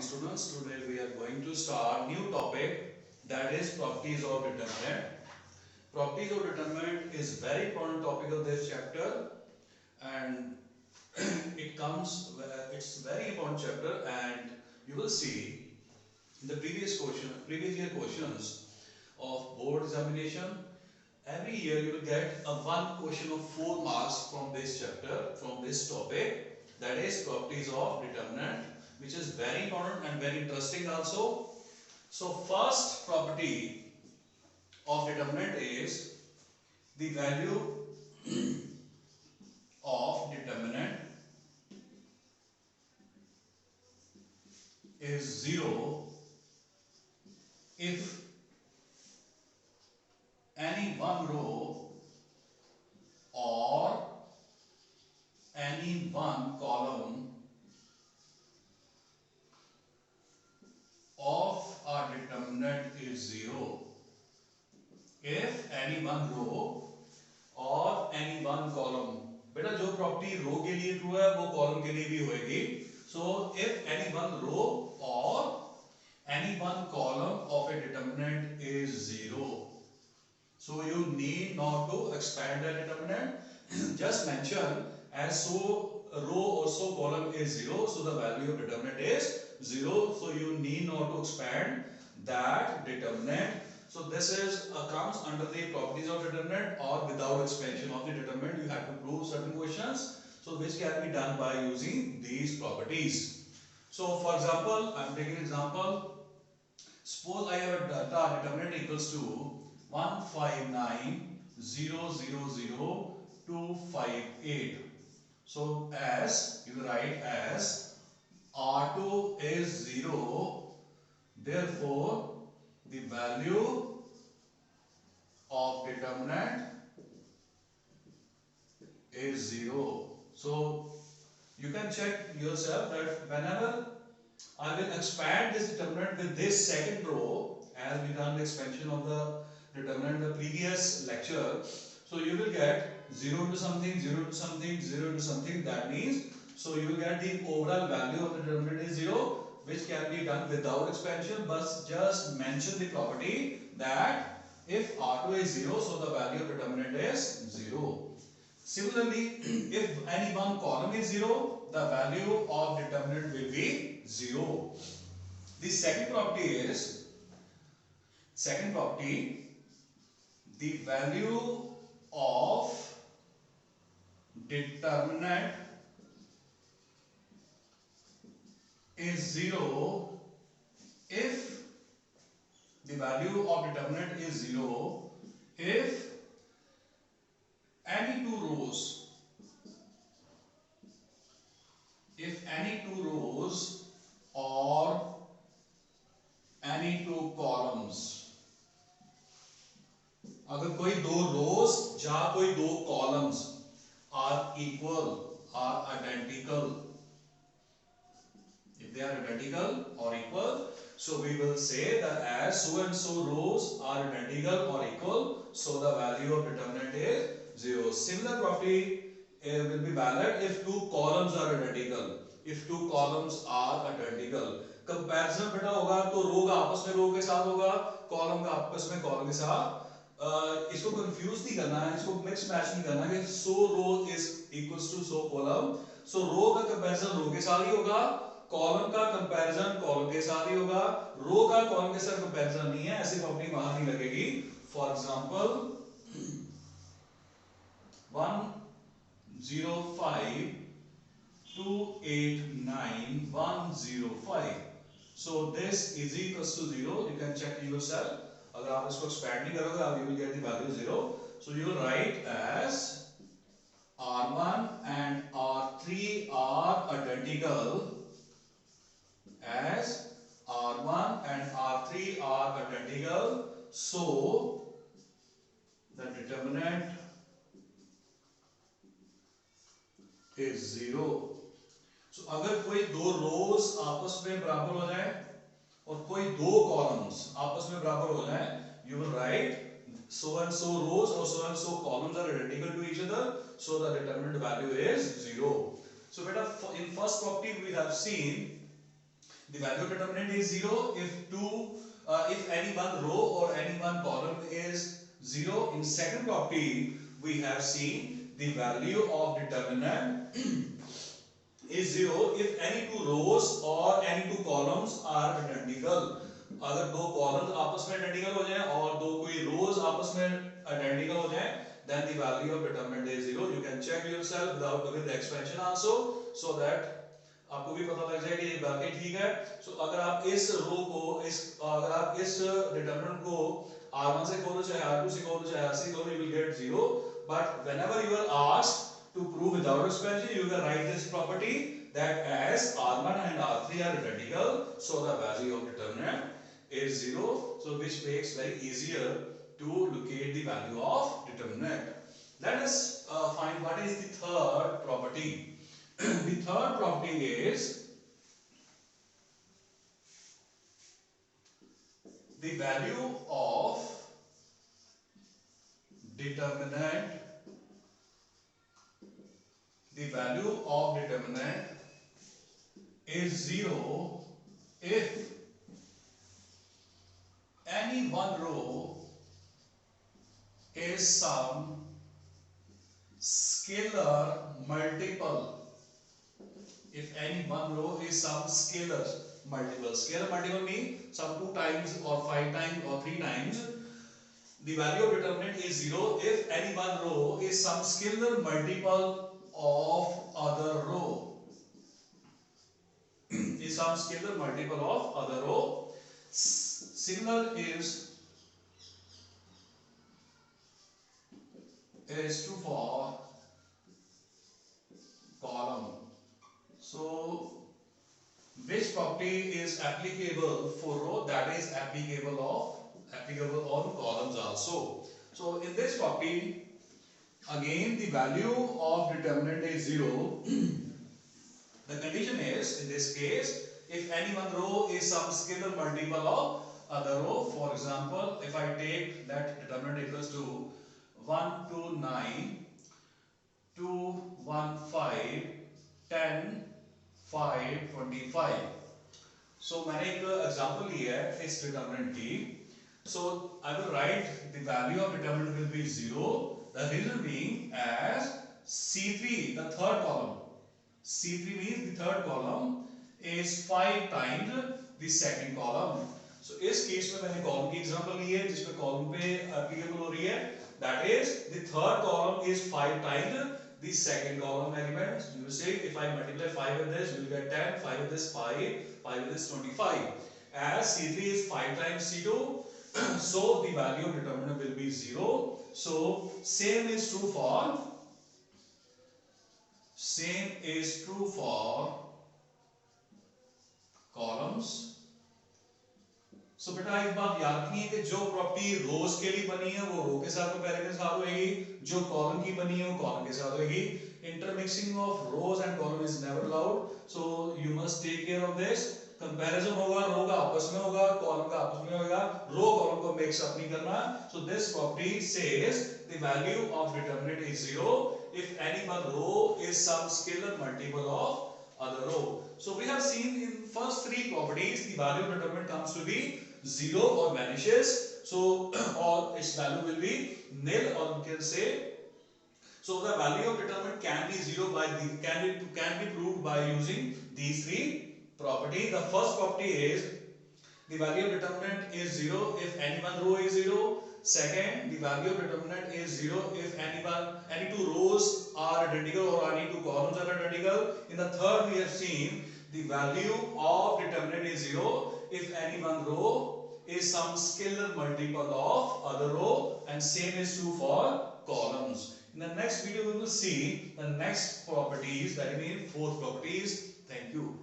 students. Today we are going to start new topic, that is properties of determinant. Properties of determinant is very important topic of this chapter, and it's very important chapter, and you will see in the previous year questions of board examination. Every year you will get a one question of 4 marks from this chapter, from this topic, that is properties of determinant, which is very important and very interesting also. So first property of determinant is the value of determinant is 0 if any one row or any one column of a determinant is 0. If any one row और any one column, बेटा जो property रो के लिए true है वो column के लिए भी होगी. So if any one row or any one column of a determinant is 0, so you need not to expand the determinant. Just mention as so row or so column is 0, so the value of determinant is 0, so you need not to expand that determinant. So this is comes under the properties of determinant, or without expansion of the determinant you have to prove certain questions, so which can be done by using these properties. So for example, I am taking an example. Suppose I have a data determinant equals to 159,000,258. So as you write as R2 is 0, therefore the value of determinant is 0. So you can check yourself that whenever I will expand this determinant with this second row, as we done the expansion of the determinant in the previous lecture, so you will get 0 to something, 0 to something, 0 to something. That means, so you will get the overall value of the determinant is 0, which can be done without expansion, but just mention the property that if R2 is 0, so the value of determinant is 0. Similarly, if any one column is 0, the value of determinant will be 0. The second property, the value of determinant is 0 if the value of determinant is 0 if any two rows or any two columns, अगर कोई दो rows या कोई दो columns are equal, are identical, if they are identical or equal, so we will say that as so and so rows are identical or equal, so the value of determinant is 0. Similar property will be valid if two columns are identical. If two columns are identical, comparison बेटा होगा तो रो का आपस में रो के साथ होगा, column का आपस में कॉलम के साथ. इसको कंफ्यूज नहीं करना है, इसको मिक्स मैच नहीं करना कि so row is equals to so column. So row का कंपैरिजन रो के साथ ही होगा, कॉलम का कंपैरिजन कॉलम के साथ ही होगा. रो का कॉलम के साथ कंपैरिजन नहीं है, ऐसी प्रॉपर्टी वहां नहीं लगेगी. For example 105,289,105. So this is equals to 0. You can check yourself. अगर आप इसको expand नहीं करोगे, आप you will get the value 0. So you will write as R1 and R3 are identical, as R1 and R3 are identical, so the determinant is 0. So अगर कोई दो rows आपस में बराबर हो जाए और कोई दो columns आपस में बराबर हो जाए, you will write so and so rows or so and so columns are identical to each other, so the determinant value is 0. So beta, in first property we have seen The value of determinant is 0 if any one row or any one column is 0. In second property, we have seen the value of determinant is 0 if any two rows or any two columns are identical. अगर दो columns आपस में identical हो जाए और दो कोई rows आपस में identical हो जाए, then the value of determinant is 0. You can check yourself without doing the expansion also, so that आपको भी पता लग जाए कि ये वाकई ठीक है. So अगर आप इस determinant को R1 से खोलो चाहे R2 से खोलो चाहे R से खोलो, you will get 0. But whenever you are asked to prove without expansion, you can write this property that as R1 and R3 are identical, so the value of determinant is 0. So which makes very easier to locate the value of determinant. Let us find what is the third property. The third property is the value of determinant. The value of determinant is 0 if any one row is some scalar multiple. If any one row is some scalar multiple. Scalar multiple means some 2 times or 5 times or 3 times. The value of determinant is 0 if any one row is some scalar multiple of other row. Is some scalar multiple of other row. Signal is true for column. So which property is applicable for row? That is applicable on columns also. So in this property, again the value of determinant is 0. The condition is, in this case, if any one row is some scalar multiple of other row. For example, if I take that determinant equals to 1, 2, 9, 2, 1, 5, 10, 5, 25. So मैंने एक example लिया है इस determinant की. So I will write the value of determinant will be 0. The reason being as C3, the third column. C3 means the third column is 5 times the second column. So इस case में मैंने column की example ली है जिसमें column पे applicable हो रही है. That is the third column is 5 times the second column element. You will say if I multiply 5 with this, you will get 10. 5 with this 5, 5 with this 25. As C3 is 5 times C2, so the value of determinant will be 0. So same is true for columns. So बेटा एक बात याद रखनी है कि जो property रोज के लिए बनी है वो रो के साथ कंपेयर के साथ होगी, जो कॉलम की बनी है वो कॉलम के साथ होगी. Intermixing of rows and column is never allowed. So you must take care of this. Comparison होगा, रो का आपस में होगा, कॉलम का आपस में होगा, रो कॉलम को मिक्स अप नहीं करना. So this property says the value of determinant is 0 if any one row is some scalar multiple of other row. So we have seen in first three properties the value of determinant comes to be 0 or vanishes. So or its value will be nil, or we can say, so the value of determinant can be 0 by the can be proved by using these three property. The first property is the value of determinant is 0 if any one row is 0. Second, the value of determinant is 0 if any two rows are identical or any two columns are identical. In the third, we have seen the value of determinant is 0 if any one row is some scalar multiple of other row, and same is true for columns. In the next video, we will see the next properties, that means fourth properties. Thank you.